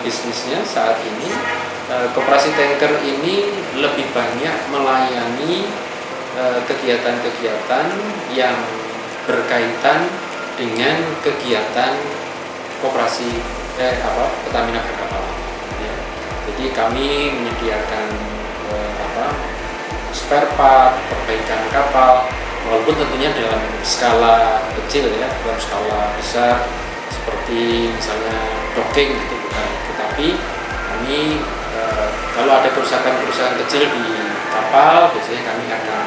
bisnisnya saat ini, Koperasi Tanker ini lebih banyak melayani kegiatan-kegiatan yang berkaitan dengan kegiatan koperasi Pertamina Berkapalan. Ya. Jadi kami menyediakan spare part, perbaikan kapal, walaupun tentunya dalam skala kecil ya, dalam skala besar seperti misalnya docking gitu bukan. Tetapi kami kalau ada kerusakan kecil di kapal, biasanya kami akan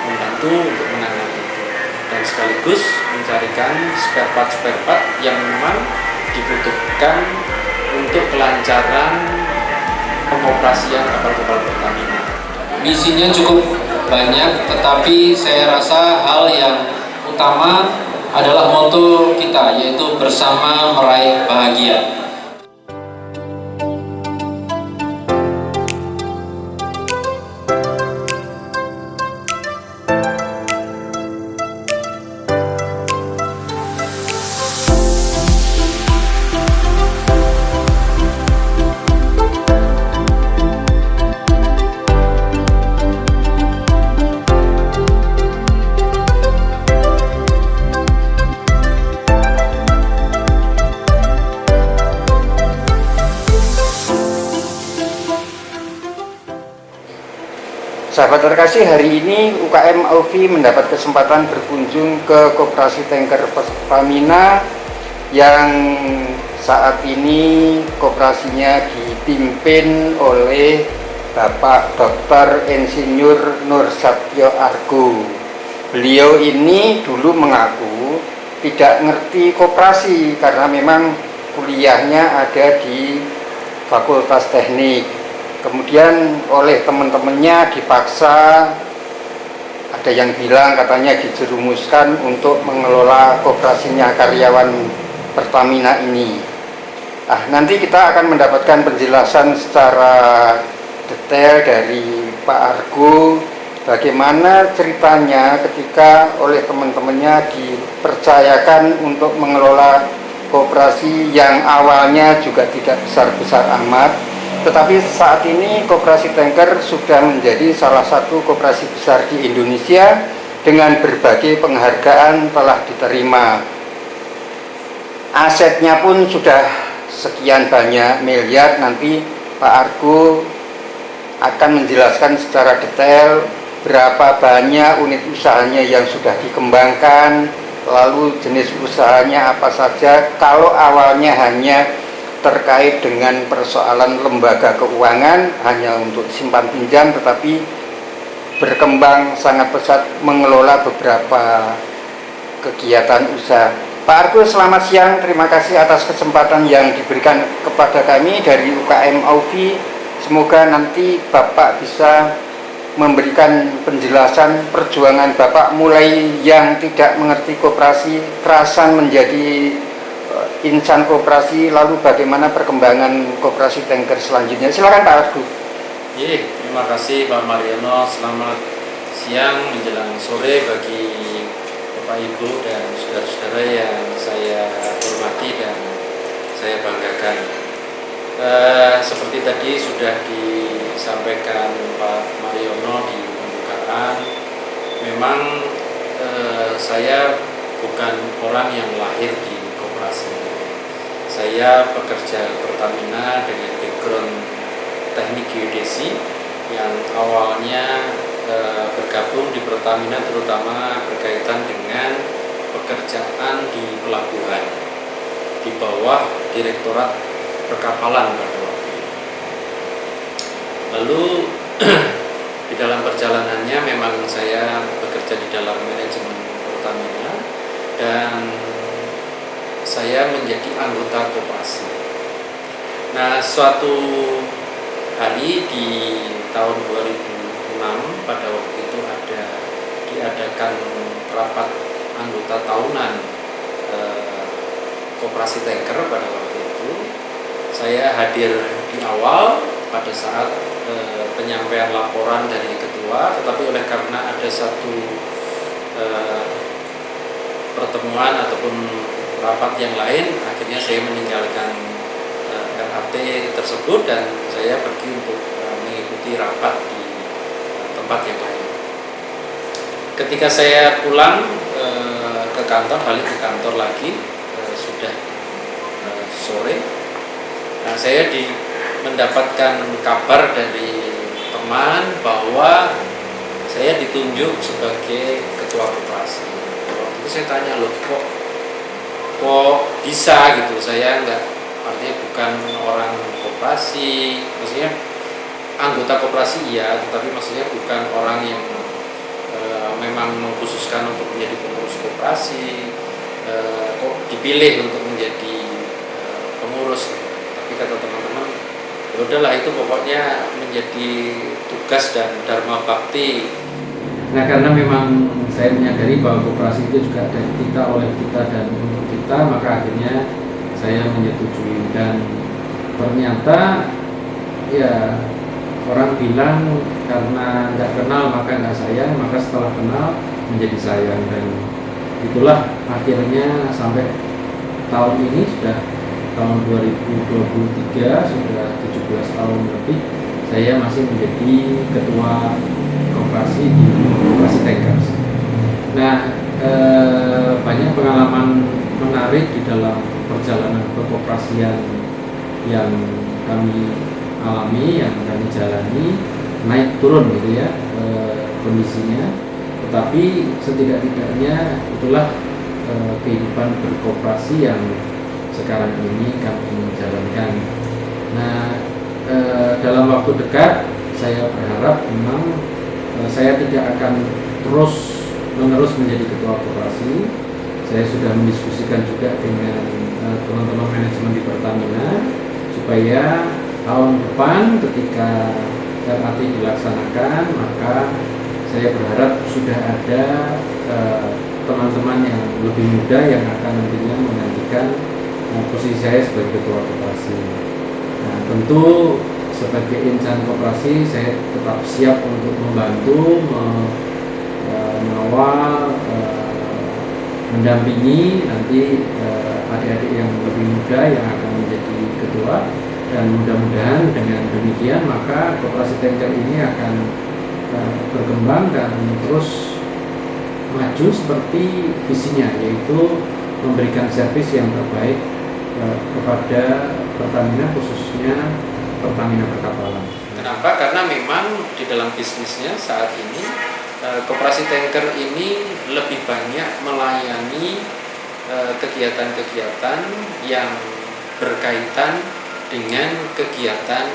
membantu untuk menangani itu dan sekaligus mencarikan spare part yang memang dibutuhkan untuk kelancaran pengoperasian kapal-kapal Pertamina. Misinya cukup banyak, tetapi saya rasa hal yang utama adalah moto kita, yaitu bersama meraih bahagia. Sahabat terkasih, hari ini UKM Aufi mendapat kesempatan berkunjung ke Koperasi Tanker Pertamina yang saat ini koperasinya dipimpin oleh Bapak Dr. Insinyur Nur Satyo Argo. Beliau ini dulu mengaku tidak ngerti koperasi karena memang kuliahnya ada di Fakultas Teknik. Kemudian oleh teman-temannya dipaksa, ada yang bilang katanya dijerumuskan untuk mengelola koperasinya karyawan Pertamina ini. Nanti kita akan mendapatkan penjelasan secara detail dari Pak Argo bagaimana ceritanya ketika oleh teman-temannya dipercayakan untuk mengelola koperasi yang awalnya juga tidak besar-besar amat. Tetapi saat ini Koperasi Tanker sudah menjadi salah satu koperasi besar di Indonesia dengan berbagai penghargaan telah diterima. Asetnya pun sudah sekian banyak miliar. Nanti Pak Argo akan menjelaskan secara detail berapa banyak unit usahanya yang sudah dikembangkan, lalu jenis usahanya apa saja. Kalau awalnya hanya terkait dengan persoalan lembaga keuangan hanya untuk simpan pinjam, tetapi berkembang sangat pesat mengelola beberapa kegiatan usaha. Pak Argo, selamat siang. Terima kasih atas kesempatan yang diberikan kepada kami dari UKM Aufi. Semoga nanti Bapak bisa memberikan penjelasan perjuangan Bapak mulai yang tidak mengerti koperasi, kerasan menjadi insan koperasi, lalu bagaimana perkembangan Koperasi Tanker selanjutnya. Silakan Pak Argo. Terima kasih Pak Mariono. Selamat siang menjelang sore bagi Bapak Ibu dan saudara-saudara yang saya hormati dan saya banggakan. Seperti tadi sudah disampaikan Pak Mariono di pembukaan, memang saya bukan orang yang lahir di koperasi. Saya pekerja Pertamina dengan background teknik geodesi yang awalnya bergabung di Pertamina terutama berkaitan dengan pekerjaan di pelabuhan di bawah Direktorat Perkapalan pada waktu itu. Lalu di dalam perjalanannya memang saya bekerja di dalam manajemen Pertamina dan saya menjadi anggota koperasi. Nah, suatu hari di tahun 2006 pada waktu itu diadakan rapat anggota tahunan Koperasi Tanker pada waktu itu. Saya hadir di awal pada saat penyampaian laporan dari ketua, tetapi oleh karena ada satu pertemuan ataupun rapat yang lain, akhirnya saya meninggalkan LAT tersebut dan saya pergi untuk mengikuti rapat di tempat yang lain. Ketika saya pulang ke kantor, balik ke kantor lagi, sudah sore, nah, saya mendapatkan kabar dari teman bahwa saya ditunjuk sebagai ketua koperasi. Waktu itu saya tanya, loh kok bisa gitu, saya artinya bukan orang koperasi, maksudnya anggota koperasi iya, tetapi maksudnya bukan orang yang memang mengkhususkan untuk menjadi pengurus koperasi, kok dipilih untuk menjadi pengurus. Tapi kata teman-teman, ya udahlah, itu pokoknya menjadi tugas dan dharma bakti. Nah, karena memang saya menyadari bahwa koperasi itu juga dari kita, oleh kita, dan untuk kita, maka akhirnya saya menyetujui. Dan ternyata ya orang bilang karena nggak kenal maka nggak sayang, maka setelah kenal menjadi sayang. Dan itulah akhirnya sampai tahun ini, sudah tahun 2023, sudah 17 tahun lebih, saya masih menjadi ketua koperasi di Koperasi Tankers. Nah, banyak pengalaman menarik di dalam perjalanan berkoperasian yang kami alami, yang kami jalani, naik turun gitu ya kondisinya. Tetapi setidak-tidaknya itulah kehidupan berkoperasi yang sekarang ini kami jalankan. Nah, dalam waktu dekat saya berharap memang saya tidak akan terus menerus menjadi ketua koperasi. Saya sudah mendiskusikan juga dengan teman-teman manajemen di Pertamina supaya tahun depan ketika LAT dilaksanakan, maka saya berharap sudah ada teman-teman yang lebih muda yang akan nantinya menggantikan posisi saya sebagai ketua koperasi. Nah, tentu sebagai insan koperasi saya tetap siap untuk membantu, mengawal, mendampingi nanti adik-adik yang lebih muda yang akan menjadi ketua. Dan mudah-mudahan dengan demikian maka Koperasi Tanker ini akan berkembang dan terus maju seperti visinya, yaitu memberikan servis yang terbaik kepada Pertamina, khususnya Pertamina Perkapalan. Kenapa? Karena memang di dalam bisnisnya saat ini Koperasi Tanker ini lebih banyak melayani kegiatan-kegiatan yang berkaitan dengan kegiatan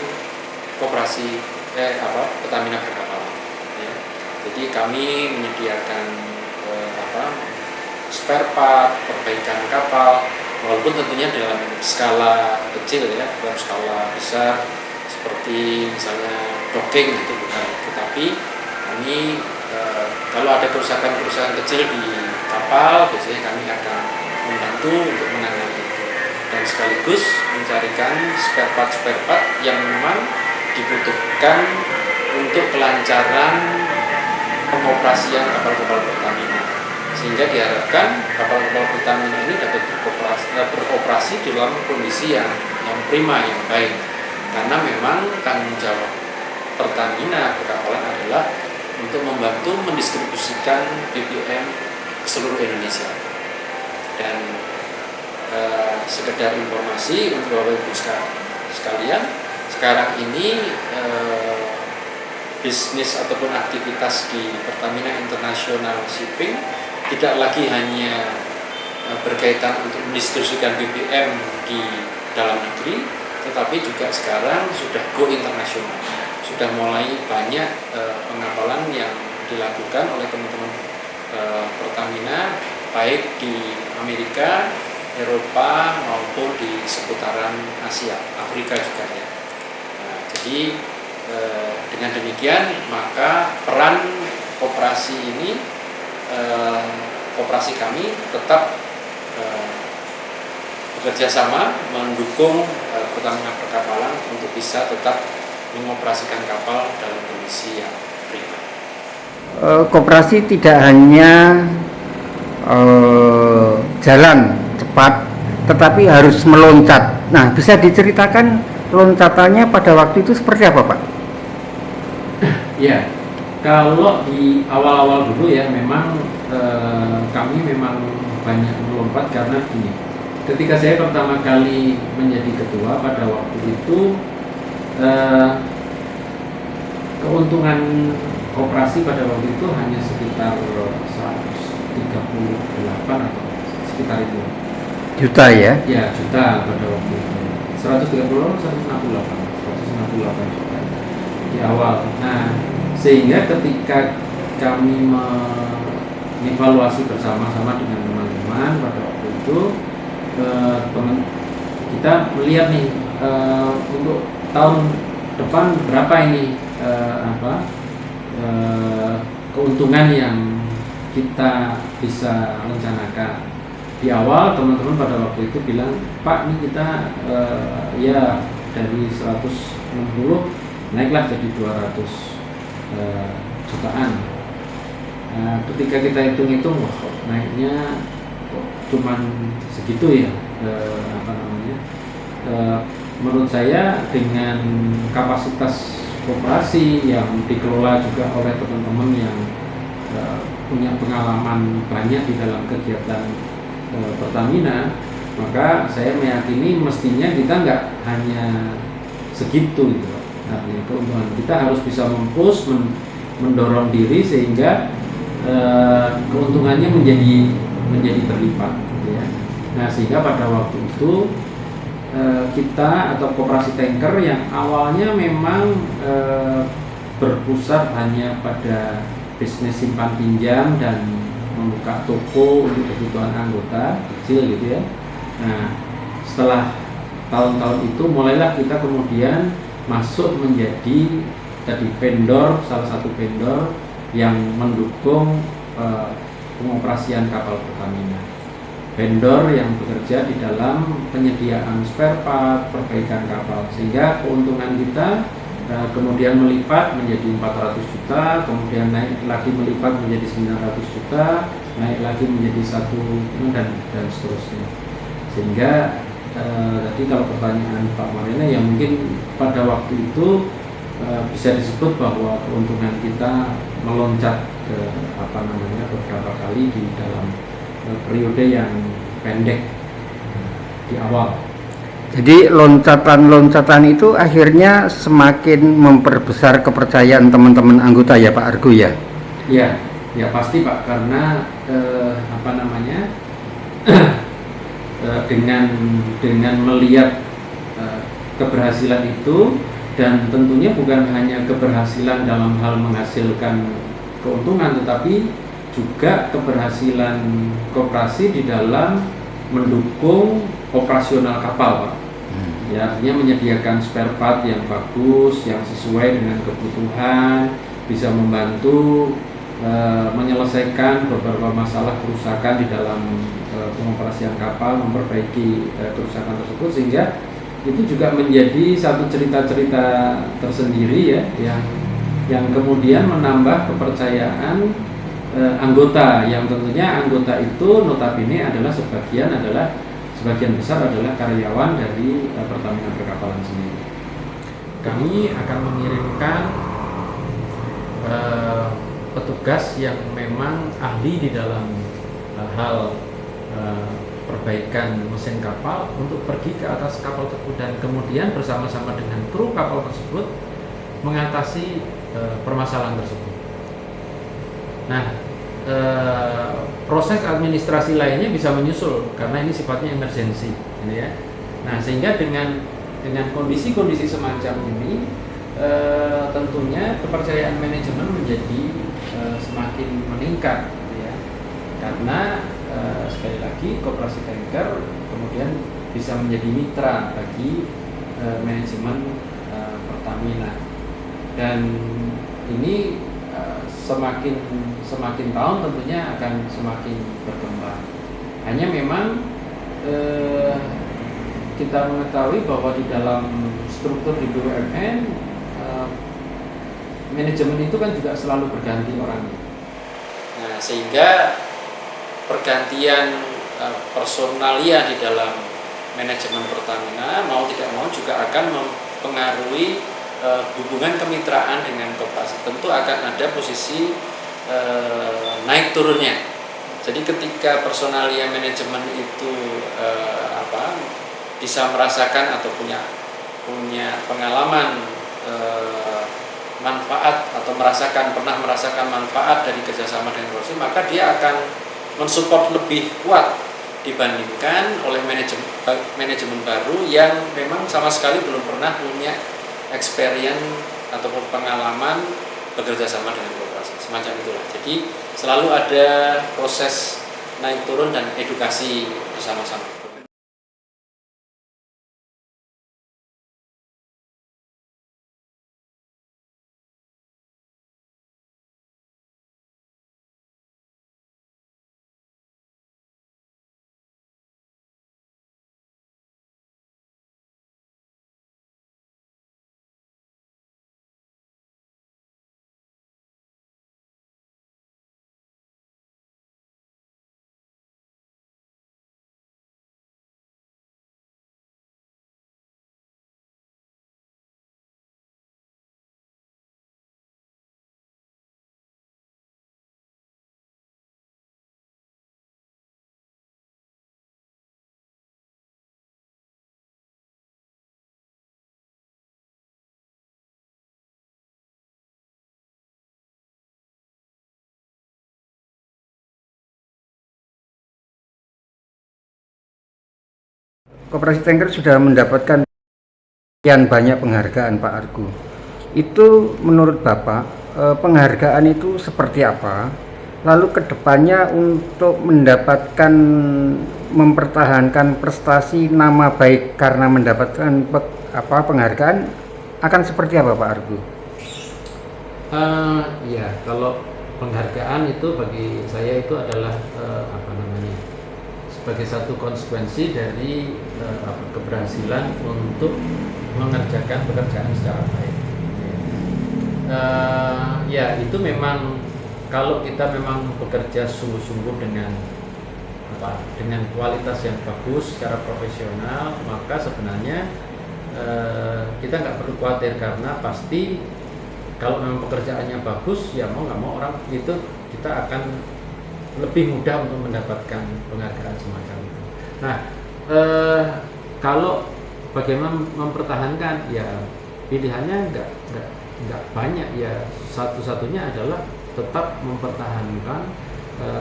koperasi Pertamina Perkapalan. Ya. Jadi kami menyediakan spare part, perbaikan kapal, walaupun tentunya dalam skala kecil ya, dalam skala besar seperti misalnya docking gitu bukan. Tetapi kami kalau ada kerusakan-kerusakan kecil di kapal, biasanya kami akan membantu untuk menangani itu dan sekaligus mencarikan spare part yang memang dibutuhkan untuk kelancaran pengoperasian kapal-kapal Pertamina, sehingga diharapkan kapal-kapal Pertamina ini dapat beroperasi dalam kondisi yang prima, yang baik, karena memang tanggung jawab Pertamina Perkapalan adalah untuk membantu mendistribusikan BBM ke seluruh Indonesia. Dan sekedar informasi untuk Bapak Ibu sekalian, sekarang ini bisnis ataupun aktivitas di Pertamina International Shipping tidak lagi hanya berkaitan untuk mendistribusikan BBM di dalam negeri, tetapi juga sekarang sudah go internasional. Sudah mulai banyak pengapalan yang dilakukan oleh teman-teman Pertamina, baik di Amerika, Eropa maupun di seputaran Asia, Afrika juga ya. Nah, jadi dengan demikian maka peran koperasi ini, koperasi kami tetap bekerja sama mendukung Pertamina Perkapalan untuk bisa tetap mengoperasikan kapal dalam kondisi yang prima. Koperasi tidak hanya jalan cepat, tetapi harus meloncat. Nah, bisa diceritakan loncatannya pada waktu itu seperti apa, Pak? Ya, kalau di awal-awal dulu ya memang kami memang banyak melompat karena gini. Ketika saya pertama kali menjadi ketua pada waktu itu keuntungan koperasi pada waktu itu hanya sekitar 138 atau sekitar itu. Juta ya? Ya, juta pada waktu itu. 138 juta di awal. Nah, sehingga ketika kami mengevaluasi bersama-sama dengan teman-teman pada waktu itu, kita melihat nih untuk tahun depan berapa ini keuntungan yang kita bisa rencanakan. Di awal teman-teman pada waktu itu bilang, Pak, ini kita ya dari 160 naiklah jadi 200 jutaan. Nah, ketika kita hitung-hitung, wah naiknya cuman segitu ya, menurut saya dengan kapasitas koperasi yang dikelola juga oleh teman-teman yang punya pengalaman banyak di dalam kegiatan Pertamina, maka saya meyakini mestinya kita nggak hanya segitu gitu. Artinya keuntungan kita harus bisa mendorong diri sehingga keuntungannya menjadi berlipat gitu ya. Nah, sehingga pada waktu itu kita atau koperasi tanker yang awalnya memang berpusat hanya pada bisnis simpan pinjam dan membuka toko untuk kebutuhan anggota kecil gitu ya. Nah, setelah tahun-tahun itu mulailah kita kemudian masuk menjadi tadi vendor, salah satu vendor yang mendukung pengoperasian kapal Pertamina. Vendor yang bekerja di dalam penyediaan spare part, perbaikan kapal, sehingga keuntungan kita kemudian melipat menjadi 400 juta, kemudian naik lagi melipat menjadi 900 juta, naik lagi menjadi 1 dan seterusnya. Sehingga tadi kalau pertanyaan Pak Mariana, ya mungkin pada waktu itu bisa disebut bahwa keuntungan kita meloncat ke beberapa kali di dalam periode yang pendek di awal. Jadi loncatan-loncatan itu akhirnya semakin memperbesar kepercayaan teman-teman anggota ya Pak Argo ya? Ya pasti Pak, karena dengan melihat keberhasilan itu, dan tentunya bukan hanya keberhasilan dalam hal menghasilkan keuntungan, tetapi juga keberhasilan koperasi di dalam mendukung operasional kapal Pak. Ya, artinya menyediakan spare part yang bagus, yang sesuai dengan kebutuhan, bisa membantu menyelesaikan beberapa masalah kerusakan di dalam pengoperasian kapal, memperbaiki kerusakan tersebut, sehingga itu juga menjadi satu cerita-cerita tersendiri ya, yang kemudian menambah kepercayaan anggota, yang tentunya anggota itu notabene adalah sebagian besar adalah karyawan dari Pertamina Perkapalan sendiri. Kami akan mengirimkan petugas yang memang ahli di dalam hal perbaikan mesin kapal untuk pergi ke atas kapal tersebut dan kemudian bersama-sama dengan kru kapal tersebut mengatasi permasalahan tersebut. Nah, proses administrasi lainnya bisa menyusul karena ini sifatnya emergensi, gitu ya. Nah, sehingga dengan kondisi-kondisi semacam ini, tentunya kepercayaan manajemen menjadi semakin meningkat, gitu ya. Karena sekali lagi koperasi tanker kemudian bisa menjadi mitra bagi manajemen Pertamina, dan ini semakin tahun tentunya akan semakin berkembang. Hanya memang kita mengetahui bahwa di dalam struktur di BUMN manajemen itu kan juga selalu berganti orang. Nah, sehingga pergantian personalia di dalam manajemen Pertamina mau tidak mau juga akan mempengaruhi hubungan kemitraan dengan koperasi. Tentu akan ada posisi naik turunnya. Jadi ketika personalia manajemen itu bisa merasakan atau punya pengalaman manfaat atau pernah merasakan manfaat dari kerjasama dengan korporasi, maka dia akan mensupport lebih kuat dibandingkan oleh manajemen baru yang memang sama sekali belum pernah punya experience ataupun pengalaman bekerja sama dengan korporasi, semacam itulah. Jadi selalu ada proses naik turun dan edukasi bersama-sama. Koperasi Tanker sudah mendapatkan sekian banyak penghargaan Pak Argo. Itu menurut Bapak penghargaan itu seperti apa? Lalu kedepannya untuk mendapatkan mempertahankan prestasi nama baik karena mendapatkan penghargaan akan seperti apa Pak Argo? Ya, kalau penghargaan itu bagi saya itu adalah sebagai satu konsekuensi dari keberhasilan untuk mengerjakan pekerjaan secara baik. Ya itu memang kalau kita memang bekerja sungguh-sungguh dengan kualitas yang bagus secara profesional, maka sebenarnya kita nggak perlu khawatir karena pasti kalau memang pekerjaannya bagus ya mau nggak mau orang itu kita akan lebih mudah untuk mendapatkan penghargaan semacam itu. Nah, kalau bagaimana mempertahankan, ya pilihannya nggak banyak, ya satu-satunya adalah tetap mempertahankan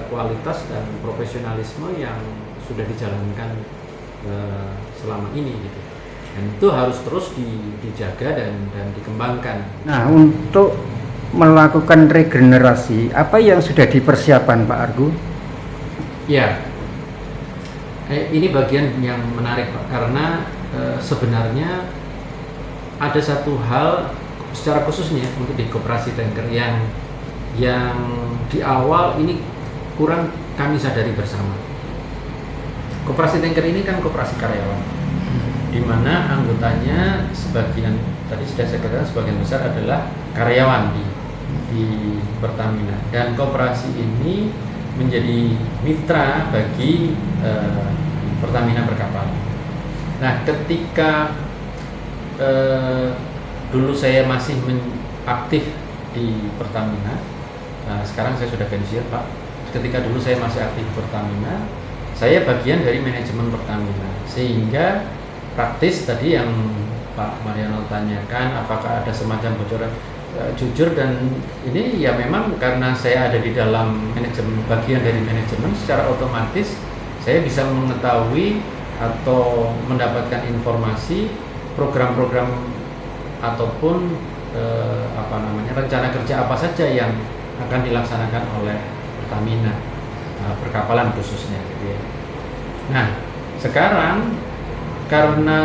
kualitas dan profesionalisme yang sudah dijalankan selama ini gitu. Dan itu harus terus dijaga dan dikembangkan. Nah, untuk melakukan regenerasi, apa yang sudah dipersiapkan Pak Argo? Ya, ini bagian yang menarik Pak, karena sebenarnya ada satu hal secara khususnya untuk di Koperasi Tanker yang di awal ini kurang kami sadari bersama. Koperasi Tanker ini kan koperasi karyawan, di mana anggotanya sebagian, tadi sudah saya katakan sebagian besar adalah karyawan di Pertamina, dan koperasi ini menjadi mitra bagi Pertamina Berkapalan. Nah, ketika dulu saya masih aktif di Pertamina, sekarang saya sudah pensiun Pak. Ketika dulu saya masih aktif di Pertamina, saya bagian dari manajemen Pertamina, sehingga praktis tadi yang Pak Mariano tanyakan apakah ada semacam bocoran, jujur dan ini ya memang karena saya ada di dalam manajemen, bagian dari manajemen, secara otomatis saya bisa mengetahui atau mendapatkan informasi program-program ataupun rencana kerja apa saja yang akan dilaksanakan oleh Pertamina Perkapalan khususnya gitu ya. Nah, sekarang karena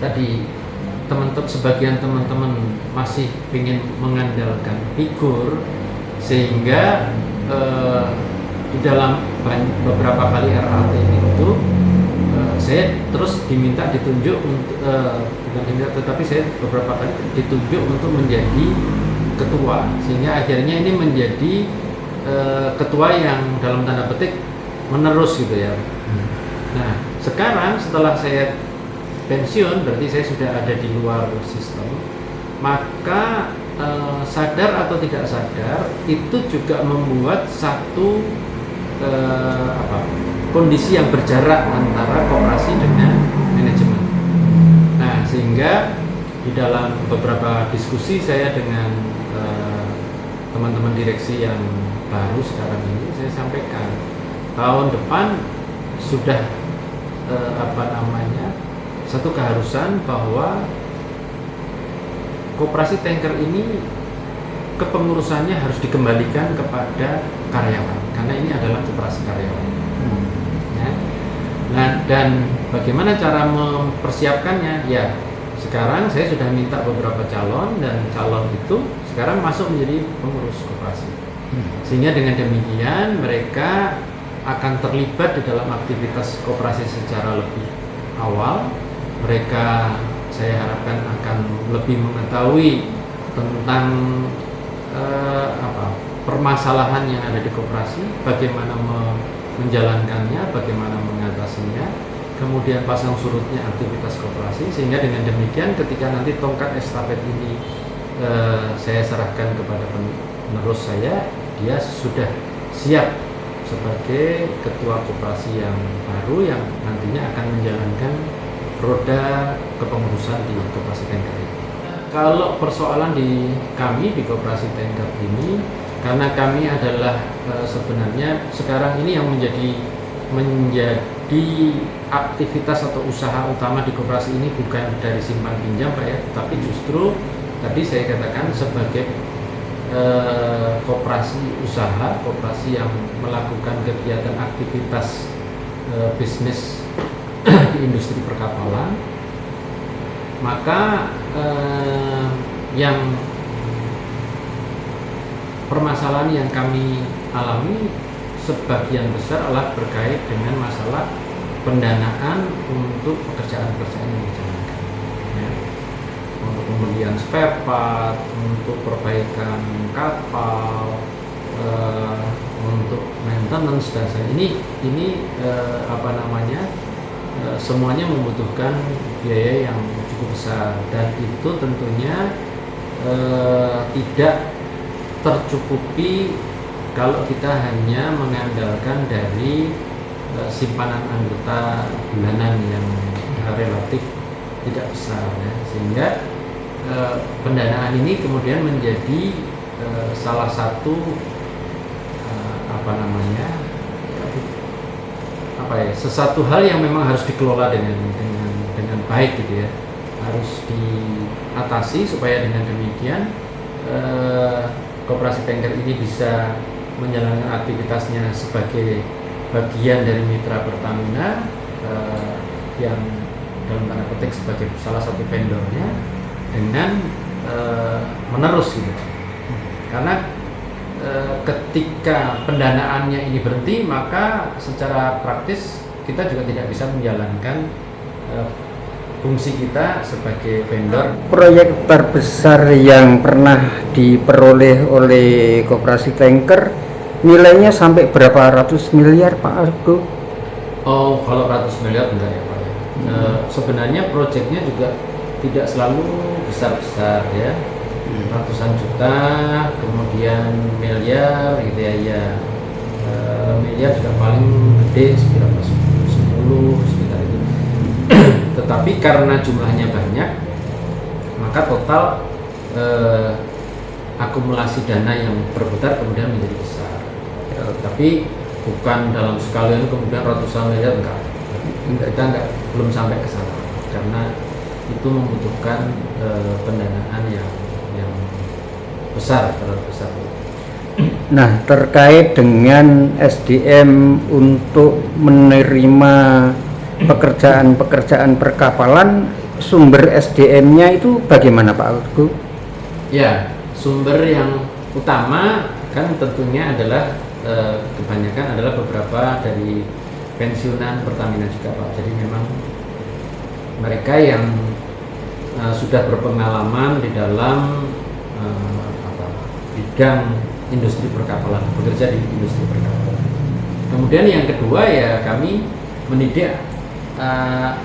tadi sebagian teman-teman masih ingin mengandalkan figur, sehingga di dalam beberapa kali RAT itu saya terus diminta ditunjuk untuk bukan diminta, tetapi saya beberapa kali ditunjuk untuk menjadi ketua, sehingga akhirnya ini menjadi ketua yang dalam tanda petik menerus gitu ya. Nah, sekarang setelah saya pensiun, berarti saya sudah ada di luar sistem, maka sadar atau tidak sadar itu juga membuat satu kondisi yang berjarak antara koperasi dengan manajemen. Nah, sehingga di dalam beberapa diskusi saya dengan teman-teman direksi yang baru sekarang ini, saya sampaikan tahun depan sudah satu keharusan bahwa koperasi tanker ini kepengurusannya harus dikembalikan kepada karyawan, karena ini adalah koperasi karyawan. Ya. Nah, dan bagaimana cara mempersiapkannya? Ya, sekarang saya sudah minta beberapa calon, dan calon itu sekarang masuk menjadi pengurus koperasi. Sehingga dengan demikian mereka akan terlibat di dalam aktivitas koperasi secara lebih awal. Mereka, saya harapkan, akan lebih mengetahui tentang permasalahan yang ada di koperasi, bagaimana menjalankannya, bagaimana mengatasinya, kemudian pasang surutnya aktivitas koperasi, sehingga dengan demikian ketika nanti tongkat estafet ini saya serahkan kepada penerus saya, dia sudah siap sebagai ketua koperasi yang baru yang nantinya akan menjalankan roda kepengurusan di koperasi tanker ini. Kalau persoalan di kami di koperasi tanker ini, karena kami adalah sebenarnya sekarang ini yang menjadi aktivitas atau usaha utama di koperasi ini bukan dari simpan pinjam, Pak ya, tapi justru tadi saya katakan sebagai koperasi usaha, koperasi yang melakukan kegiatan aktivitas bisnis di industri perkapalan, maka yang permasalahan yang kami alami sebagian besar adalah berkait dengan masalah pendanaan untuk pekerjaan-pekerjaan yang dijalankan, ya. Untuk pembelian spare part, untuk perbaikan kapal, untuk maintenance dan sebagainya. Ini semuanya membutuhkan biaya yang cukup besar, dan itu tentunya tidak tercukupi kalau kita hanya mengandalkan dari simpanan anggota bulanan yang relatif tidak besar, ya. Sehingga pendanaan ini kemudian menjadi salah satu sesuatu hal yang memang harus dikelola dengan baik gitu ya, harus diatasi supaya dengan demikian koperasi tanker ini bisa menjalankan aktivitasnya sebagai bagian dari mitra Pertamina yang dalam tanda petik sebagai salah satu vendornya dengan menerus gitu. Karena ketika pendanaannya ini berhenti, maka secara praktis kita juga tidak bisa menjalankan fungsi kita sebagai vendor. Proyek terbesar yang pernah diperoleh oleh koperasi tanker nilainya sampai berapa ratus miliar, Pak Argo? Oh, kalau ratus miliar enggak ya, Pak. Sebenarnya proyeknya juga tidak selalu besar-besar ya. Ratusan juta, kemudian miliar gitu ya. Miliar juga paling gede sekitar 10 sekitar itu. Tetapi karena jumlahnya banyak, maka total akumulasi dana yang berputar kemudian menjadi besar. Tapi bukan dalam sekalian kemudian ratusan miliar, enggak. Kita belum sampai ke sana, karena itu membutuhkan pendanaan yang besar, terlalu besar. Nah, terkait dengan SDM untuk menerima pekerjaan-pekerjaan perkapalan, sumber SDM-nya itu bagaimana, Pak Argo? Ya, sumber yang utama kan tentunya adalah kebanyakan adalah beberapa dari pensiunan Pertamina juga, Pak. Jadi memang mereka yang sudah berpengalaman di dalam bidang industri perkapalan, bekerja di industri perkapalan. Kemudian yang kedua ya kami mendidik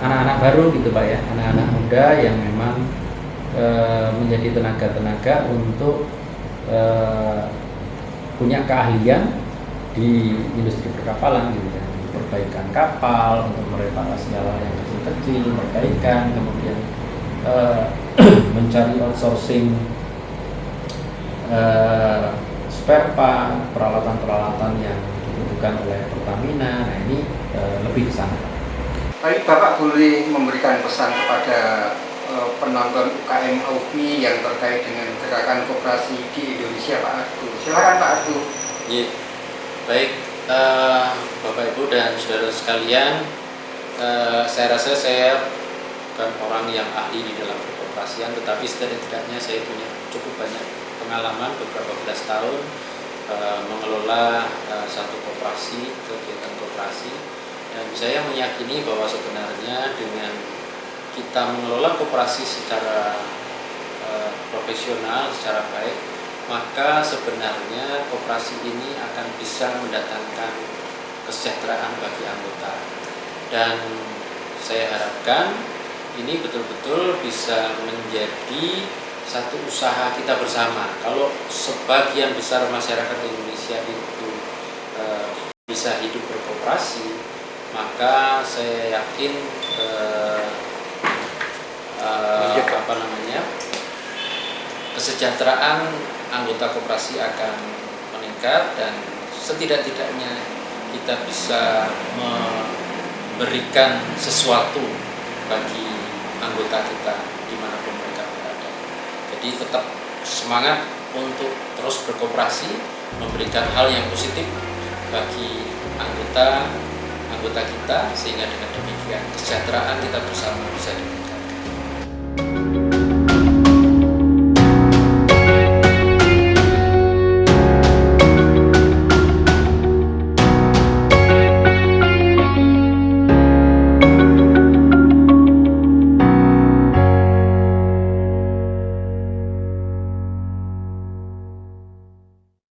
anak-anak baru gitu Pak ya, anak-anak muda yang memang menjadi tenaga-tenaga untuk punya keahlian di industri perkapalan gitu ya, perbaikan kapal, untuk mereparasi hal yang kecil-kecil, perbaikan, kemudian mencari outsourcing spare part, peralatan-peralatan yang dibutuhkan oleh Pertamina. Nah ini lebih ke sana. Baik, Bapak boleh memberikan pesan kepada penonton UKM AUPI yang terkait dengan gerakan koperasi di Indonesia, Pak Argo. Silakan Pak Argo. Ya, baik Bapak Ibu dan saudara sekalian, saya rasa saya bukan orang yang ahli di dalam perkoperasian, tetapi setidaknya saya punya cukup banyak pengalaman beberapa belas tahun mengelola satu koperasi, kegiatan koperasi, dan saya meyakini bahwa sebenarnya dengan kita mengelola koperasi secara profesional, secara baik, maka sebenarnya koperasi ini akan bisa mendatangkan kesejahteraan bagi anggota. Dan saya harapkan ini betul-betul bisa menjadi satu usaha kita bersama. Kalau sebagian besar masyarakat Indonesia itu bisa hidup berkoperasi, maka saya yakin kesejahteraan anggota koperasi akan meningkat, dan setidak-tidaknya kita bisa memberikan sesuatu bagi anggota kita dimanapun mereka berada. Jadi tetap semangat untuk terus berkoperasi, memberikan hal yang positif bagi anggota kita, sehingga dengan demikian kesejahteraan kita bersama bisa